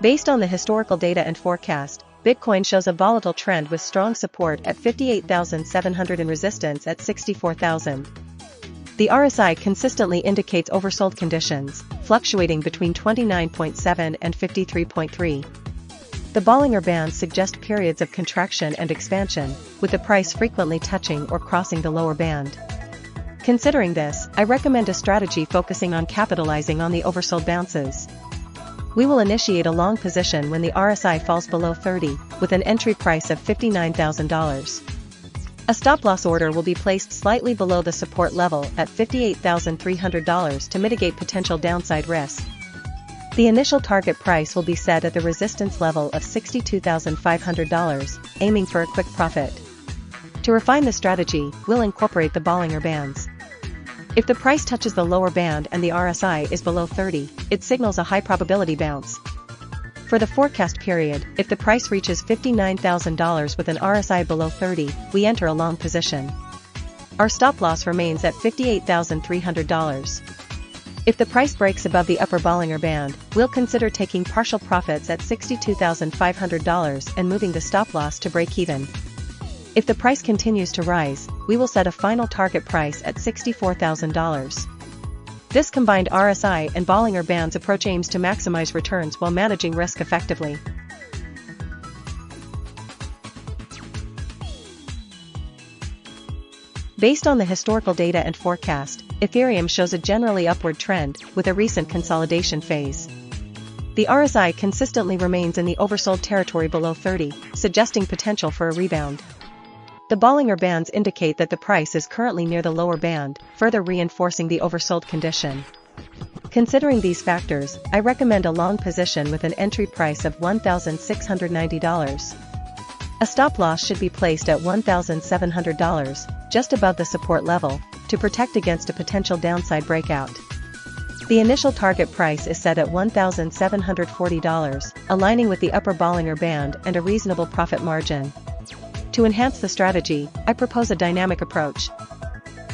Based on the historical data and forecast, Bitcoin shows a volatile trend with strong support at 58,700 and resistance at 64,000. The RSI consistently indicates oversold conditions, fluctuating between 29.7 and 53.3. The Bollinger Bands suggest periods of contraction and expansion, with the price frequently touching or crossing the lower band. Considering this, I recommend a strategy focusing on capitalizing on the oversold bounces. We will initiate a long position when the RSI falls below 30, with an entry price of $59,000. A stop-loss order will be placed slightly below the support level at $58,300 to mitigate potential downside risk. The initial target price will be set at the resistance level of $62,500, aiming for a quick profit. To refine the strategy, we'll incorporate the Bollinger Bands. If the price touches the lower band and the RSI is below 30, it signals a high probability bounce. For the forecast period, if the price reaches $59,000 with an RSI below 30, we enter a long position. Our stop loss remains at $58,300. If the price breaks above the upper Bollinger Band, we'll consider taking partial profits at $62,500 and moving the stop loss to break even. If the price continues to rise, we will set a final target price at $64,000. This combined RSI and Bollinger Bands approach aims to maximize returns while managing risk effectively. Based on the historical data and forecast, Ethereum shows a generally upward trend, with a recent consolidation phase. The RSI consistently remains in the oversold territory below 30, suggesting potential for a rebound. The Bollinger Bands indicate that the price is currently near the lower band, further reinforcing the oversold condition. Considering these factors, I recommend a long position with an entry price of $1,690. A stop loss should be placed at $1,700, just above the support level, to protect against a potential downside breakout. The initial target price is set at $1,740, aligning with the upper Bollinger Band and a reasonable profit margin. To enhance the strategy, I propose a dynamic approach.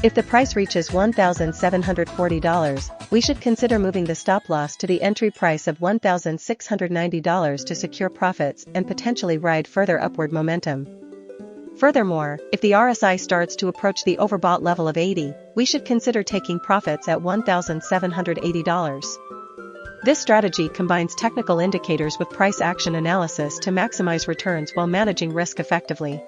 If the price reaches $1,740, we should consider moving the stop loss to the entry price of $1,690 to secure profits and potentially ride further upward momentum. Furthermore, if the RSI starts to approach the overbought level of 80, we should consider taking profits at $1,780. This strategy combines technical indicators with price action analysis to maximize returns while managing risk effectively.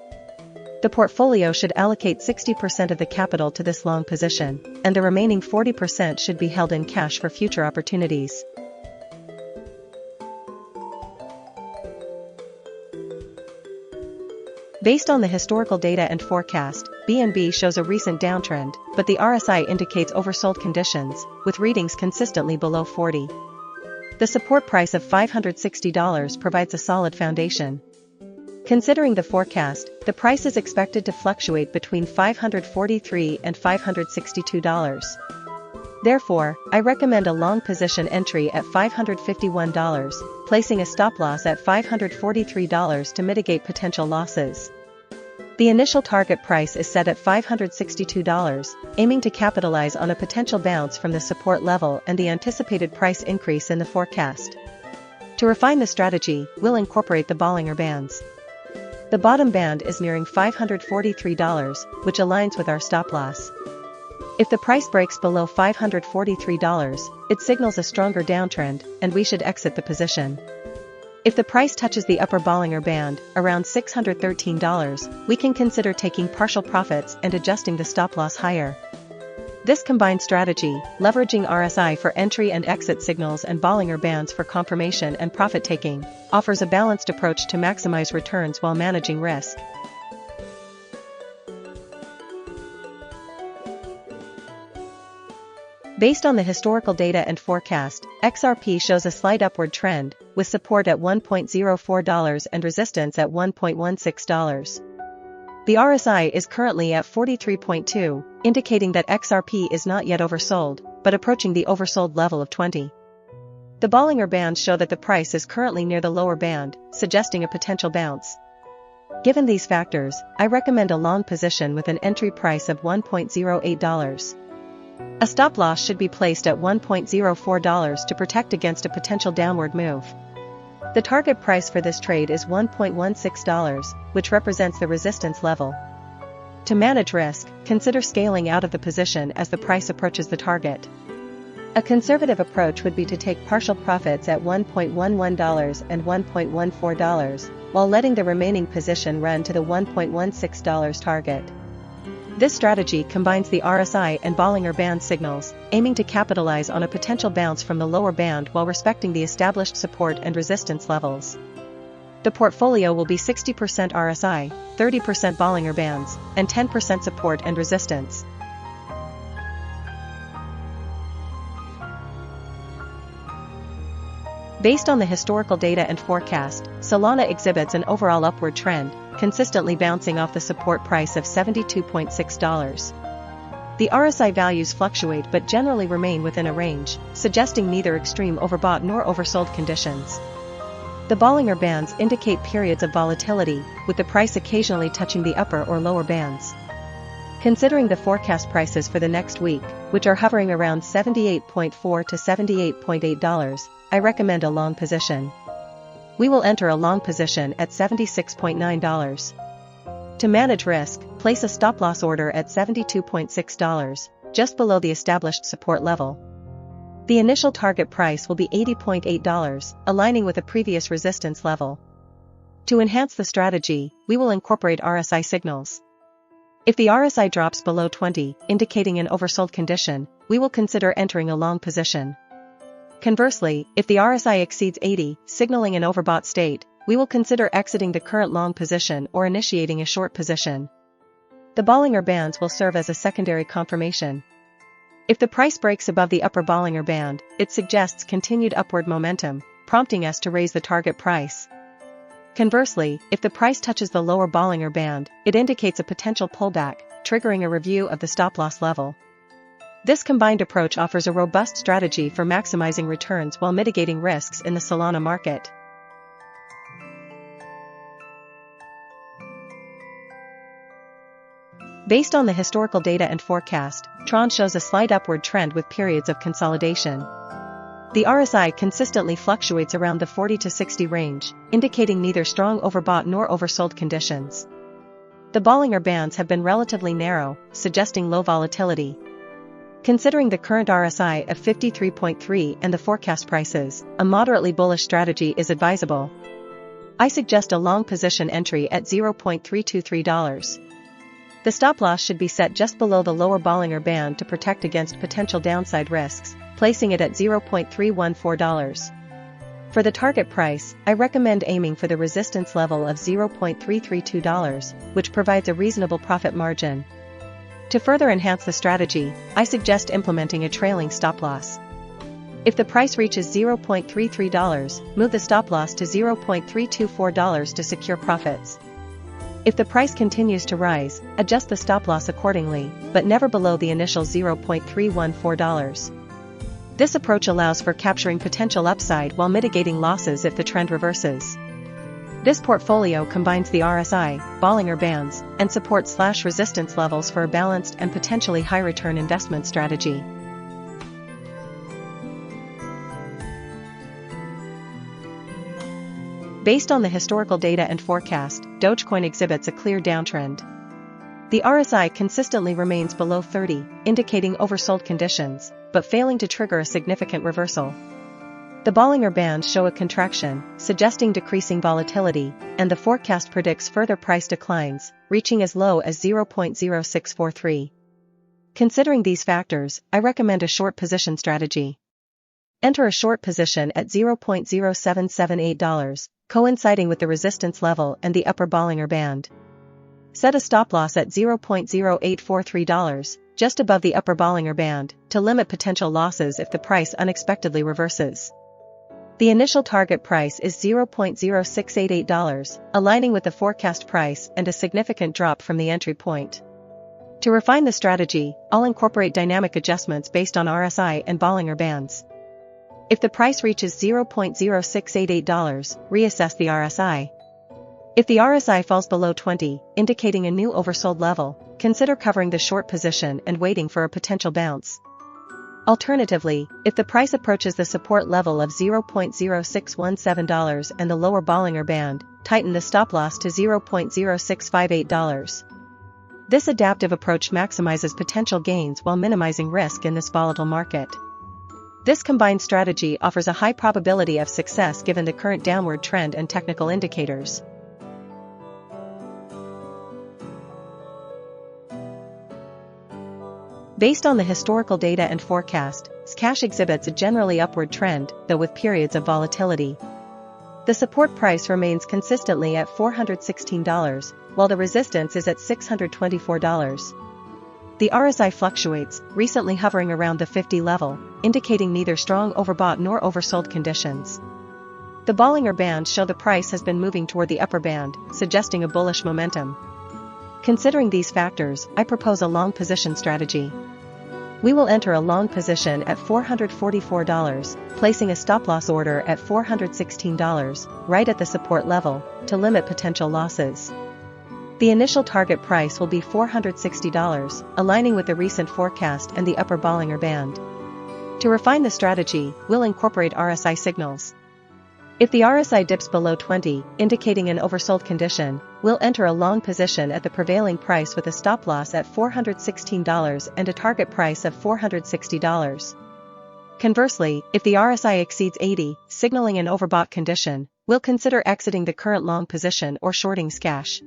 The portfolio should allocate 60% of the capital to this long position, and the remaining 40% should be held in cash for future opportunities. Based on the historical data and forecast, BNB shows a recent downtrend, but the RSI indicates oversold conditions, with readings consistently below 40. The support price of $560 provides a solid foundation. Considering the forecast, the price is expected to fluctuate between $543 and $562. Therefore, I recommend a long position entry at $551, placing a stop loss at $543 to mitigate potential losses. The initial target price is set at $562, aiming to capitalize on a potential bounce from the support level and the anticipated price increase in the forecast. To refine the strategy, we'll incorporate the Bollinger Bands. The bottom band is nearing $543, which aligns with our stop loss. If the price breaks below $543, it signals a stronger downtrend, and we should exit the position. If the price touches the upper Bollinger Band, around $613, we can consider taking partial profits and adjusting the stop loss higher. This combined strategy, leveraging RSI for entry and exit signals and Bollinger Bands for confirmation and profit taking, offers a balanced approach to maximize returns while managing risk. Based on the historical data and forecast, XRP shows a slight upward trend, with support at $1.04 and resistance at $1.16. The RSI is currently at 43.2, indicating that XRP is not yet oversold, but approaching the oversold level of 20. The Bollinger Bands show that the price is currently near the lower band, suggesting a potential bounce. Given these factors, I recommend a long position with an entry price of $1.08. A stop loss should be placed at $1.04 to protect against a potential downward move. The target price for this trade is $1.16, which represents the resistance level. To manage risk, consider scaling out of the position as the price approaches the target. A conservative approach would be to take partial profits at $1.11 and $1.14, while letting the remaining position run to the $1.16 target. This strategy combines the RSI and Bollinger Band signals, aiming to capitalize on a potential bounce from the lower band while respecting the established support and resistance levels. The portfolio will be 60% RSI, 30% Bollinger Bands, and 10% support and resistance. Based on the historical data and forecast, Solana exhibits an overall upward trend, consistently bouncing off the support price of $72.6. The RSI values fluctuate but generally remain within a range, suggesting neither extreme overbought nor oversold conditions. The Bollinger Bands indicate periods of volatility, with the price occasionally touching the upper or lower bands. Considering the forecast prices for the next week, which are hovering around $78.4 to $78.8, I recommend a long position. We will enter a long position at $76.9. To manage risk, place a stop-loss order at $72.6, just below the established support level. The initial target price will be $80.8, aligning with a previous resistance level. To enhance the strategy, we will incorporate RSI signals. If the RSI drops below 20, indicating an oversold condition, we will consider entering a long position. Conversely, if the RSI exceeds 80, signaling an overbought state, we will consider exiting the current long position or initiating a short position. The Bollinger Bands will serve as a secondary confirmation. If the price breaks above the upper Bollinger Band, it suggests continued upward momentum, prompting us to raise the target price. Conversely, if the price touches the lower Bollinger Band, it indicates a potential pullback, triggering a review of the stop-loss level. This combined approach offers a robust strategy for maximizing returns while mitigating risks in the Solana market. Based on the historical data and forecast, TRON shows a slight upward trend with periods of consolidation. The RSI consistently fluctuates around the 40 to 60 range, indicating neither strong overbought nor oversold conditions. The Bollinger Bands have been relatively narrow, suggesting low volatility. Considering the current RSI of 53.3 and the forecast prices, a moderately bullish strategy is advisable. I suggest a long position entry at $0.323. The stop-loss should be set just below the lower Bollinger Band to protect against potential downside risks, placing it at $0.314. For the target price, I recommend aiming for the resistance level of $0.332, which provides a reasonable profit margin. To further enhance the strategy, I suggest implementing a trailing stop-loss. If the price reaches $0.33, move the stop-loss to $0.324 to secure profits. If the price continues to rise, adjust the stop-loss accordingly, but never below the initial $0.314. This approach allows for capturing potential upside while mitigating losses if the trend reverses. This portfolio combines the RSI, Bollinger Bands, and support/resistance levels for a balanced and potentially high-return investment strategy. Based on the historical data and forecast, Dogecoin exhibits a clear downtrend. The RSI consistently remains below 30, indicating oversold conditions, but failing to trigger a significant reversal. The Bollinger Bands show a contraction, suggesting decreasing volatility, and the forecast predicts further price declines, reaching as low as $0.0643. Considering these factors, I recommend a short position strategy. Enter a short position at $0.0778, coinciding with the resistance level and the upper Bollinger Band. Set a stop-loss at $0.0843, just above the upper Bollinger Band, to limit potential losses if the price unexpectedly reverses. The initial target price is $0.0688, aligning with the forecast price and a significant drop from the entry point. To refine the strategy, I'll incorporate dynamic adjustments based on RSI and Bollinger Bands. If the price reaches $0.0688, reassess the RSI. If the RSI falls below 20, indicating a new oversold level, consider covering the short position and waiting for a potential bounce. Alternatively, if the price approaches the support level of $0.0617 and the lower Bollinger Band, tighten the stop loss to $0.0658. This adaptive approach maximizes potential gains while minimizing risk in this volatile market. This combined strategy offers a high probability of success given the current downward trend and technical indicators. Based on the historical data and forecast, Zcash exhibits a generally upward trend, though with periods of volatility. The support price remains consistently at $416, while the resistance is at $624. The RSI fluctuates, recently hovering around the 50 level, indicating neither strong overbought nor oversold conditions. The Bollinger Bands show the price has been moving toward the upper band, suggesting a bullish momentum. Considering these factors, I propose a long position strategy. We will enter a long position at $444, placing a stop-loss order at $416, right at the support level, to limit potential losses. The initial target price will be $460, aligning with the recent forecast and the upper Bollinger Band. To refine the strategy, we'll incorporate RSI signals. If the RSI dips below 20, indicating an oversold condition, we'll enter a long position at the prevailing price with a stop loss at $416 and a target price of $460. Conversely, if the RSI exceeds 80, signaling an overbought condition, we'll consider exiting the current long position or shorting Zcash.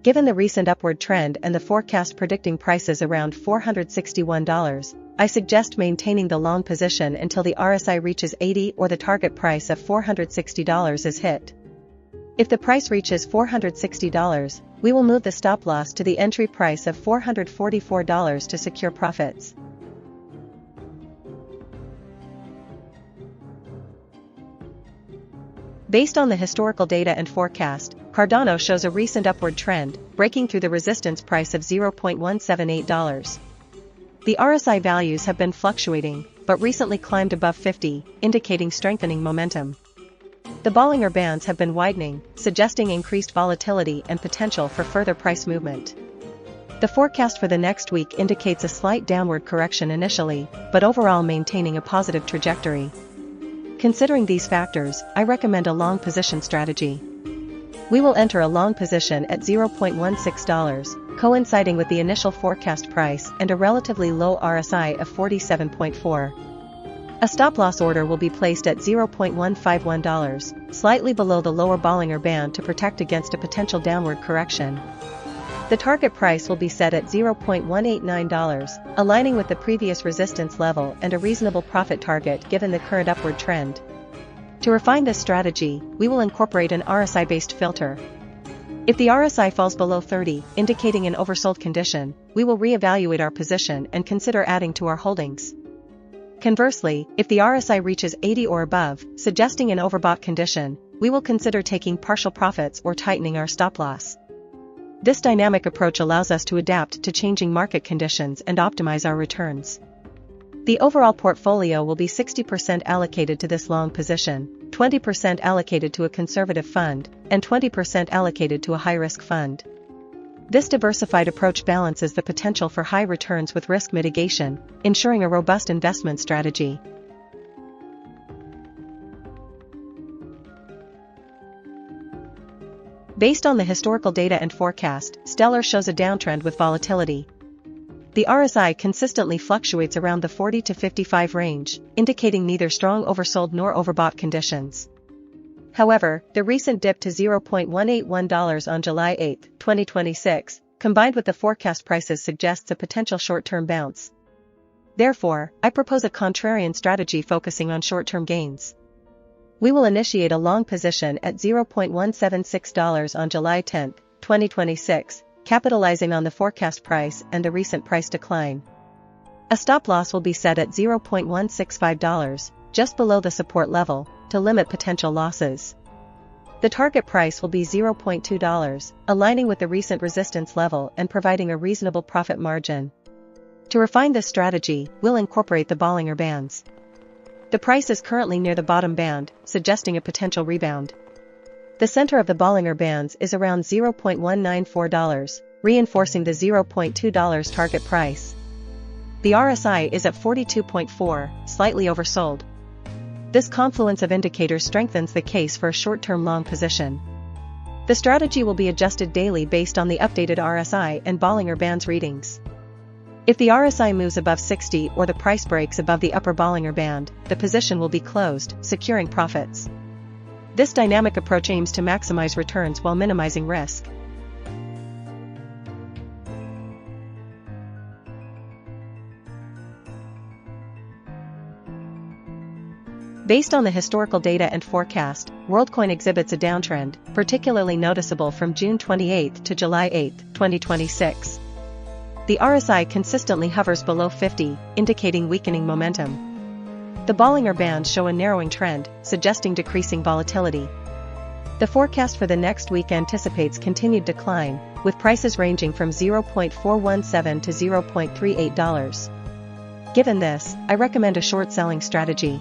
Given the recent upward trend and the forecast predicting prices around $461, I suggest maintaining the long position until the RSI reaches 80 or the target price of $460 is hit. If the price reaches $460, we will move the stop loss to the entry price of $444 to secure profits. Based on the historical data and forecast, Cardano shows a recent upward trend, breaking through the resistance price of $0.178. The RSI values have been fluctuating, but recently climbed above 50, indicating strengthening momentum. The Bollinger Bands have been widening, suggesting increased volatility and potential for further price movement. The forecast for the next week indicates a slight downward correction initially, but overall maintaining a positive trajectory. Considering these factors, I recommend a long position strategy. We will enter a long position at $0.16, coinciding with the initial forecast price and a relatively low RSI of 47.4. A stop-loss order will be placed at $0.151, slightly below the lower Bollinger Band to protect against a potential downward correction. The target price will be set at $0.189, aligning with the previous resistance level and a reasonable profit target given the current upward trend. To refine this strategy, we will incorporate an RSI-based filter. If the RSI falls below 30, indicating an oversold condition, we will reevaluate our position and consider adding to our holdings. Conversely, if the RSI reaches 80 or above, suggesting an overbought condition, we will consider taking partial profits or tightening our stop loss. This dynamic approach allows us to adapt to changing market conditions and optimize our returns. The overall portfolio will be 60% allocated to this long position, 20% allocated to a conservative fund, and 20% allocated to a high-risk fund. This diversified approach balances the potential for high returns with risk mitigation, ensuring a robust investment strategy. Based on the historical data and forecast, Stellar shows a downtrend with volatility. The RSI consistently fluctuates around the 40 to 55 range, indicating neither strong oversold nor overbought conditions. However, the recent dip to $0.181 on July 8, 2026, combined with the forecast prices suggests a potential short-term bounce. Therefore, I propose a contrarian strategy focusing on short-term gains. We will initiate a long position at $0.176 on July 10, 2026, capitalizing on the forecast price and the recent price decline. A stop loss will be set at $0.165, just below the support level, to limit potential losses. The target price will be $0.2, aligning with the recent resistance level and providing a reasonable profit margin. To refine this strategy, we'll incorporate the Bollinger Bands. The price is currently near the bottom band, suggesting a potential rebound. The center of the Bollinger Bands is around $0.194, reinforcing the $0.2 target price. The RSI is at 42.4, slightly oversold. This confluence of indicators strengthens the case for a short-term long position. The strategy will be adjusted daily based on the updated RSI and Bollinger Band's readings. If the RSI moves above 60 or the price breaks above the upper Bollinger Band, the position will be closed, securing profits. This dynamic approach aims to maximize returns while minimizing risk. Based on the historical data and forecast, Worldcoin exhibits a downtrend, particularly noticeable from June 28 to July 8, 2026. The RSI consistently hovers below 50, indicating weakening momentum. The Bollinger Bands show a narrowing trend, suggesting decreasing volatility. The forecast for the next week anticipates continued decline, with prices ranging from $0.417 to $0.38. Given this, I recommend a short selling strategy.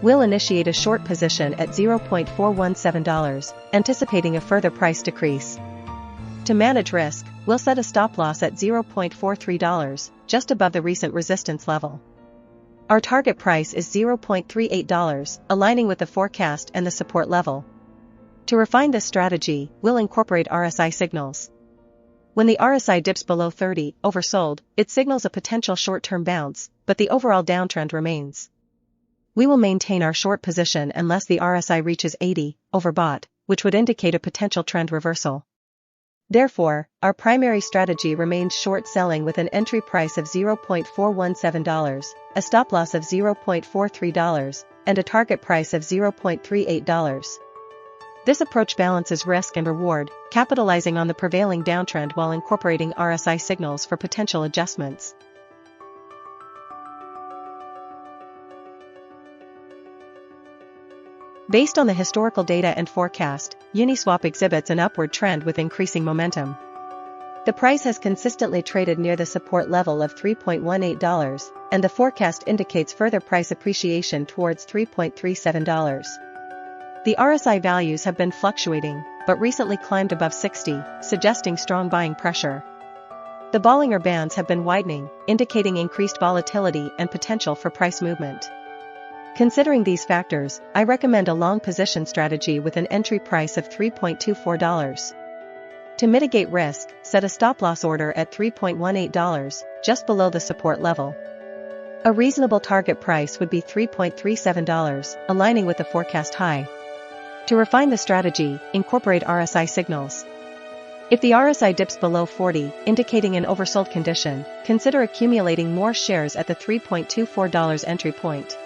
We'll initiate a short position at $0.417, anticipating a further price decrease. To manage risk, we'll set a stop loss at $0.43, just above the recent resistance level. Our target price is $0.38, aligning with the forecast and the support level. To refine this strategy, we'll incorporate RSI signals. When the RSI dips below 30, oversold, it signals a potential short-term bounce, but the overall downtrend remains. We will maintain our short position unless the RSI reaches 80, overbought, which would indicate a potential trend reversal. Therefore, our primary strategy remains short selling with an entry price of $0.417, a stop loss of $0.43, and a target price of $0.38. This approach balances risk and reward, capitalizing on the prevailing downtrend while incorporating RSI signals for potential adjustments. Based on the historical data and forecast, Uniswap exhibits an upward trend with increasing momentum. The price has consistently traded near the support level of $3.18, and the forecast indicates further price appreciation towards $3.37. The RSI values have been fluctuating, but recently climbed above 60, suggesting strong buying pressure. The Bollinger Bands have been widening, indicating increased volatility and potential for price movement. Considering these factors, I recommend a long position strategy with an entry price of $3.24. To mitigate risk, set a stop-loss order at $3.18, just below the support level. A reasonable target price would be $3.37, aligning with the forecast high. To refine the strategy, incorporate RSI signals. If the RSI dips below 40, indicating an oversold condition, consider accumulating more shares at the $3.24 entry point.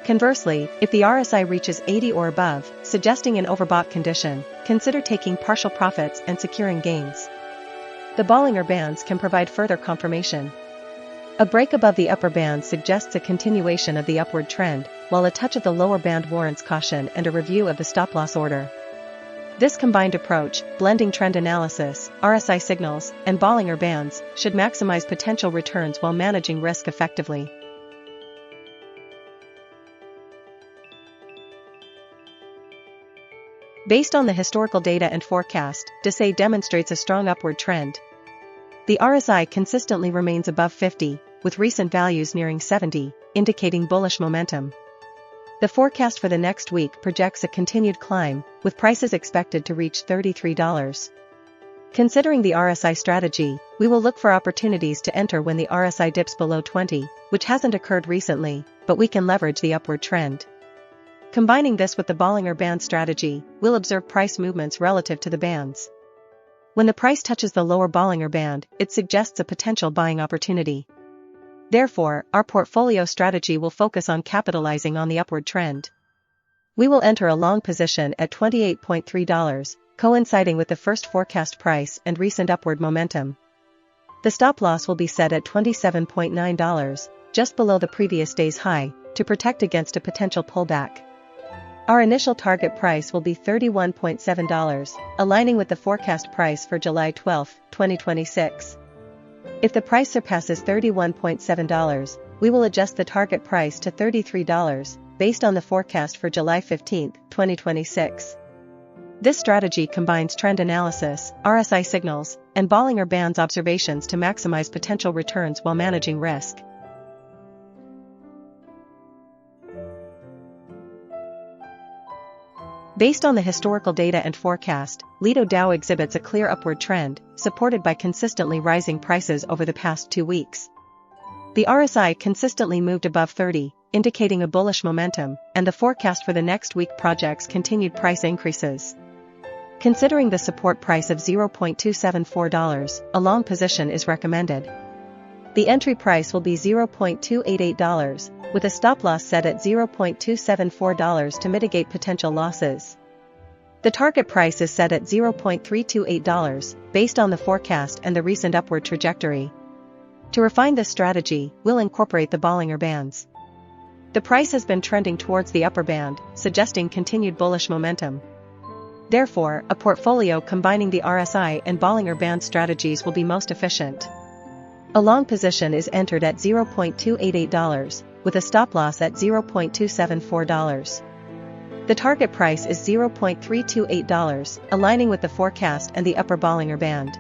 Conversely, if the RSI reaches 80 or above, suggesting an overbought condition, consider taking partial profits and securing gains. The Bollinger Bands can provide further confirmation. A break above the upper band suggests a continuation of the upward trend, while a touch of the lower band warrants caution and a review of the stop-loss order. This combined approach, blending trend analysis, RSI signals, and Bollinger Bands, should maximize potential returns while managing risk effectively. Based on the historical data and forecast, DeXe demonstrates a strong upward trend. The RSI consistently remains above 50, with recent values nearing 70, indicating bullish momentum. The forecast for the next week projects a continued climb, with prices expected to reach $33. Considering the RSI strategy, we will look for opportunities to enter when the RSI dips below 20, which hasn't occurred recently, but we can leverage the upward trend. Combining this with the Bollinger Band strategy, we'll observe price movements relative to the bands. When the price touches the lower Bollinger Band, it suggests a potential buying opportunity. Therefore, our portfolio strategy will focus on capitalizing on the upward trend. We will enter a long position at $28.3, coinciding with the first forecast price and recent upward momentum. The stop loss will be set at $27.9, just below the previous day's high, to protect against a potential pullback. Our initial target price will be $31.7, aligning with the forecast price for July 12, 2026. If the price surpasses $31.7, we will adjust the target price to $33, based on the forecast for July 15, 2026. This strategy combines trend analysis, RSI signals, and Bollinger Bands observations to maximize potential returns while managing risk. Based on the historical data and forecast, Lido DAO exhibits a clear upward trend, supported by consistently rising prices over the past 2 weeks. The RSI consistently moved above 30, indicating a bullish momentum, and the forecast for the next week projects continued price increases. Considering the support price of $0.274, a long position is recommended. The entry price will be $0.288, with a stop loss set at $0.274 to mitigate potential losses. The target price is set at $0.328, based on the forecast and the recent upward trajectory. To refine this strategy, we'll incorporate the Bollinger Bands. The price has been trending towards the upper band, suggesting continued bullish momentum. Therefore, a portfolio combining the RSI and Bollinger Band strategies will be most efficient. A long position is entered at $0.288, with a stop loss at $0.274. The target price is $0.328, aligning with the forecast and the upper Bollinger Band.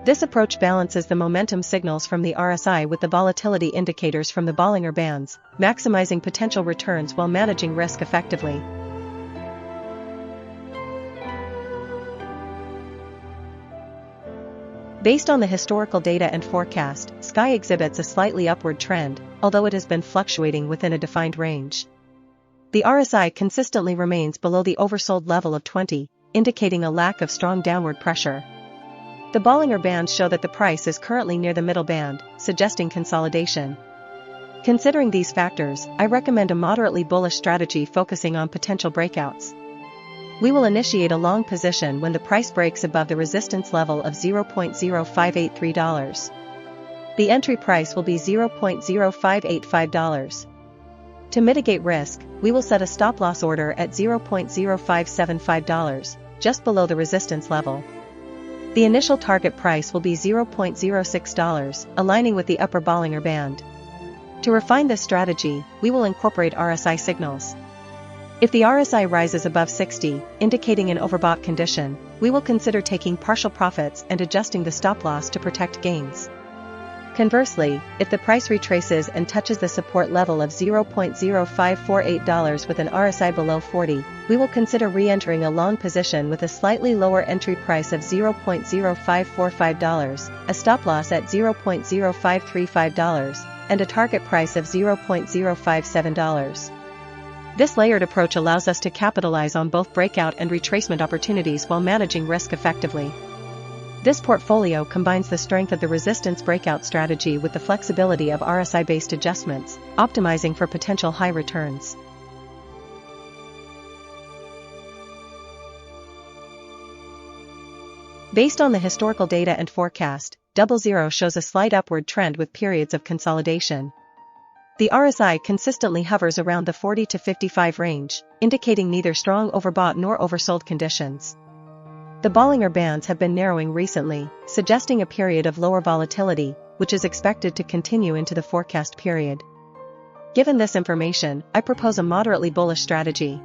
This approach balances the momentum signals from the RSI with the volatility indicators from the Bollinger Bands, maximizing potential returns while managing risk effectively. Based on the historical data and forecast, SKY exhibits a slightly upward trend, although it has been fluctuating within a defined range. The RSI consistently remains below the oversold level of 20, indicating a lack of strong downward pressure. The Bollinger Bands show that the price is currently near the middle band, suggesting consolidation. Considering these factors, I recommend a moderately bullish strategy focusing on potential breakouts. We will initiate a long position when the price breaks above the resistance level of $0.0583. The entry price will be $0.0585. To mitigate risk, we will set a stop-loss order at $0.0575, just below the resistance level. The initial target price will be $0.06, aligning with the upper Bollinger Band. To refine this strategy, we will incorporate RSI signals. If the RSI rises above 60, indicating an overbought condition, we will consider taking partial profits and adjusting the stop-loss to protect gains. Conversely, if the price retraces and touches the support level of $0.0548 with an RSI below 40, we will consider re-entering a long position with a slightly lower entry price of $0.0545, a stop-loss at $0.0535, and a target price of $0.057. This layered approach allows us to capitalize on both breakout and retracement opportunities while managing risk effectively. This portfolio combines the strength of the resistance breakout strategy with the flexibility of RSI-based adjustments, optimizing for potential high returns. Based on the historical data and forecast, DoubleZero shows a slight upward trend with periods of consolidation. The RSI consistently hovers around the 40 to 55 range, indicating neither strong overbought nor oversold conditions. The Bollinger Bands have been narrowing recently, suggesting a period of lower volatility, which is expected to continue into the forecast period. Given this information, I propose a moderately bullish strategy.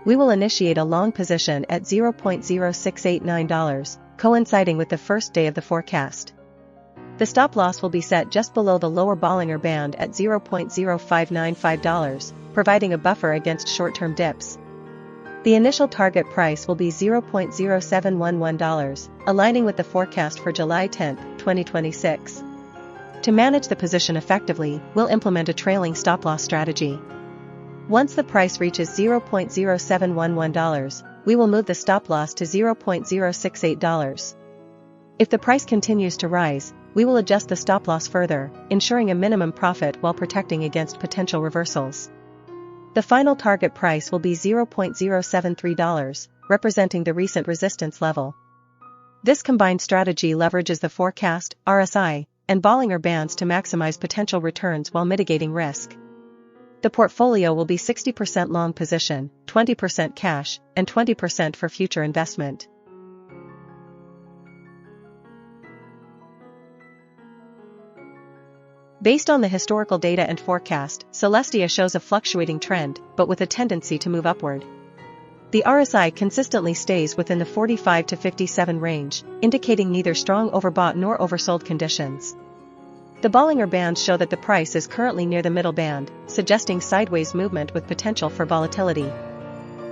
We will initiate a long position at $0.0689, coinciding with the first day of the forecast. The stop-loss will be set just below the lower Bollinger Band at $0.0595, providing a buffer against short-term dips. The initial target price will be $0.0711, aligning with the forecast for July 10, 2026. To manage the position effectively, we'll implement a trailing stop-loss strategy. Once the price reaches $0.0711, we will move the stop-loss to $0.068. If the price continues to rise, we will adjust the stop-loss further, ensuring a minimum profit while protecting against potential reversals. The final target price will be $0.073, representing the recent resistance level. This combined strategy leverages the forecast, RSI, and Bollinger Bands to maximize potential returns while mitigating risk. The portfolio will be 60% long position, 20% cash, and 20% for future investment. Based on the historical data and forecast, Celestia shows a fluctuating trend, but with a tendency to move upward. The RSI consistently stays within the 45 to 57 range, indicating neither strong overbought nor oversold conditions. The Bollinger Bands show that the price is currently near the middle band, suggesting sideways movement with potential for volatility.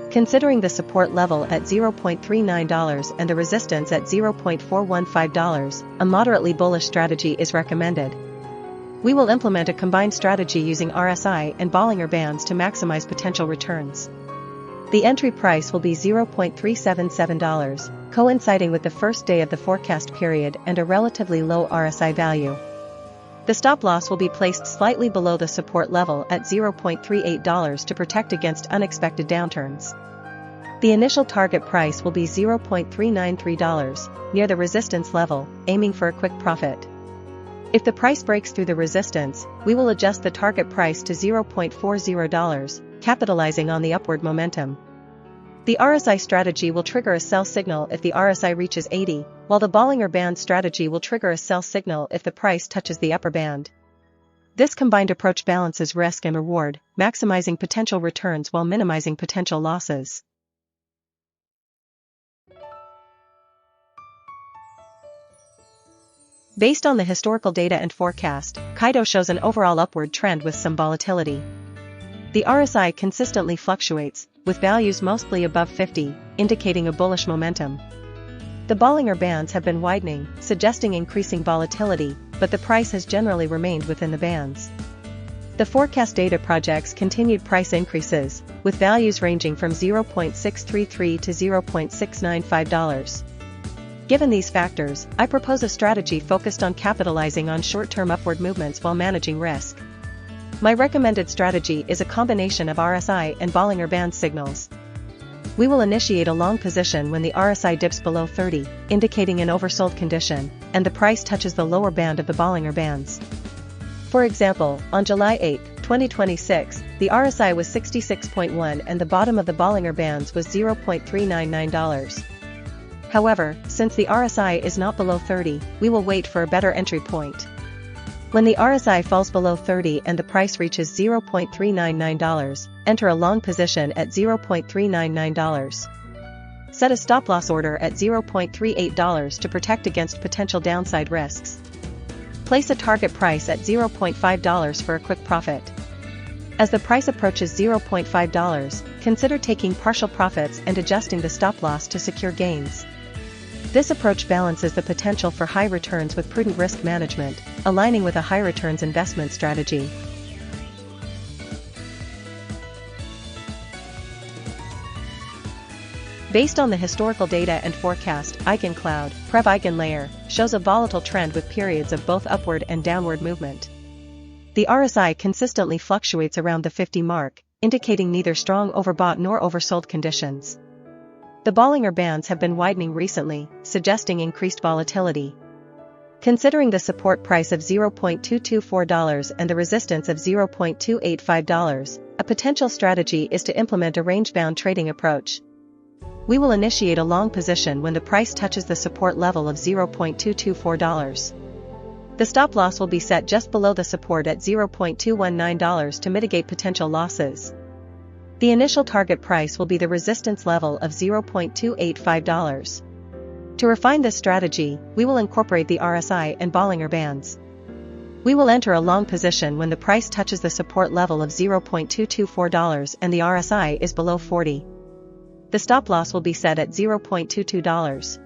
Considering the support level at $0.39 and the resistance at $0.415, a moderately bullish strategy is recommended. We will implement a combined strategy using RSI and Bollinger Bands to maximize potential returns. The entry price will be $0.377, coinciding with the first day of the forecast period and a relatively low RSI value. The stop loss will be placed slightly below the support level at $0.38 to protect against unexpected downturns. The initial target price will be $0.393, near the resistance level, aiming for a quick profit. If the price breaks through the resistance, we will adjust the target price to $0.40, capitalizing on the upward momentum. The RSI strategy will trigger a sell signal if the RSI reaches 80, while the Bollinger Band strategy will trigger a sell signal if the price touches the upper band. This combined approach balances risk and reward, maximizing potential returns while minimizing potential losses. Based on the historical data and forecast, KAITO shows an overall upward trend with some volatility. The RSI consistently fluctuates, with values mostly above 50, indicating a bullish momentum. The Bollinger Bands have been widening, suggesting increasing volatility, but the price has generally remained within the bands. The forecast data projects continued price increases, with values ranging from $0.633 to $0.695. Given these factors, I propose a strategy focused on capitalizing on short-term upward movements while managing risk. My recommended strategy is a combination of RSI and Bollinger Band signals. We will initiate a long position when the RSI dips below 30, indicating an oversold condition, and the price touches the lower band of the Bollinger Bands. For example, on July 8, 2026, the RSI was 66.1 and the bottom of the Bollinger Bands was $0.399. However, since the RSI is not below 30, we will wait for a better entry point. When the RSI falls below 30 and the price reaches $0.399, enter a long position at $0.399. Set a stop-loss order at $0.38 to protect against potential downside risks. Place a target price at $0.5 for a quick profit. As the price approaches $0.5, consider taking partial profits and adjusting the stop-loss to secure gains. This approach balances the potential for high returns with prudent risk management, aligning with a high returns investment strategy. Based on the historical data and forecast, Eigenlayer shows a volatile trend with periods of both upward and downward movement. The RSI consistently fluctuates around the 50 mark, indicating neither strong overbought nor oversold conditions. The Bollinger Bands have been widening recently, suggesting increased volatility. Considering the support price of $0.224 and the resistance of $0.285, a potential strategy is to implement a range-bound trading approach. We will initiate a long position when the price touches the support level of $0.224. The stop-loss will be set just below the support at $0.219 to mitigate potential losses. The initial target price will be the resistance level of $0.285. To refine this strategy, we will incorporate the RSI and Bollinger Bands. We will enter a long position when the price touches the support level of $0.224 and the RSI is below 40. The stop-loss will be set at $0.22.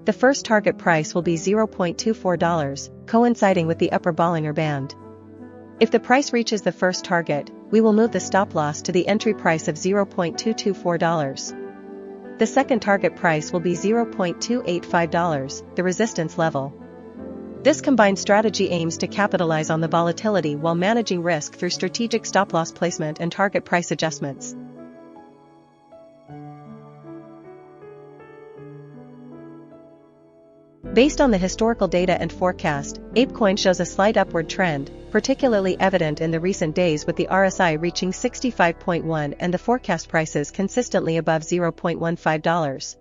The first target price will be $0.24, coinciding with the upper Bollinger Band. If the price reaches the first target, we will move the stop-loss to the entry price of $0.224. The second target price will be $0.285, the resistance level. This combined strategy aims to capitalize on the volatility while managing risk through strategic stop-loss placement and target price adjustments. Based on the historical data and forecast, ApeCoin shows a slight upward trend, particularly evident in the recent days with the RSI reaching 65.1 and the forecast prices consistently above $0.15.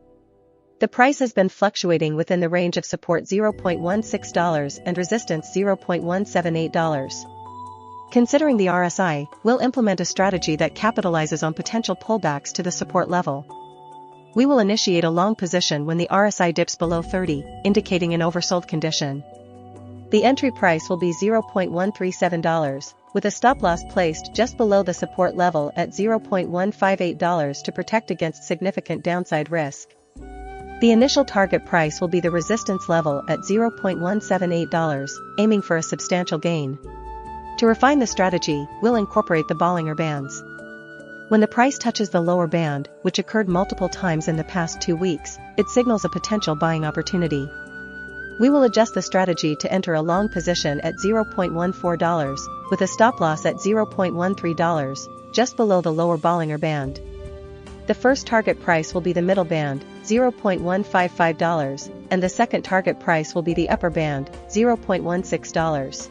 The price has been fluctuating within the range of support $0.16 and resistance $0.178. Considering the RSI, we'll implement a strategy that capitalizes on potential pullbacks to the support level. We will initiate a long position when the RSI dips below 30, indicating an oversold condition. The entry price will be $0.137, with a stop-loss placed just below the support level at $0.158 to protect against significant downside risk. The initial target price will be the resistance level at $0.178, aiming for a substantial gain. To refine the strategy, we'll incorporate the Bollinger Bands. When the price touches the lower band, which occurred multiple times in the past 2 weeks, it signals a potential buying opportunity. We will adjust the strategy to enter a long position at $0.14, with a stop-loss at $0.13, just below the lower Bollinger Band. The first target price will be the middle band, $0.155, and the second target price will be the upper band, $0.16.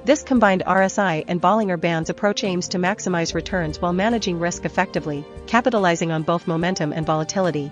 This combined RSI and Bollinger Bands approach aims to maximize returns while managing risk effectively, capitalizing on both momentum and volatility.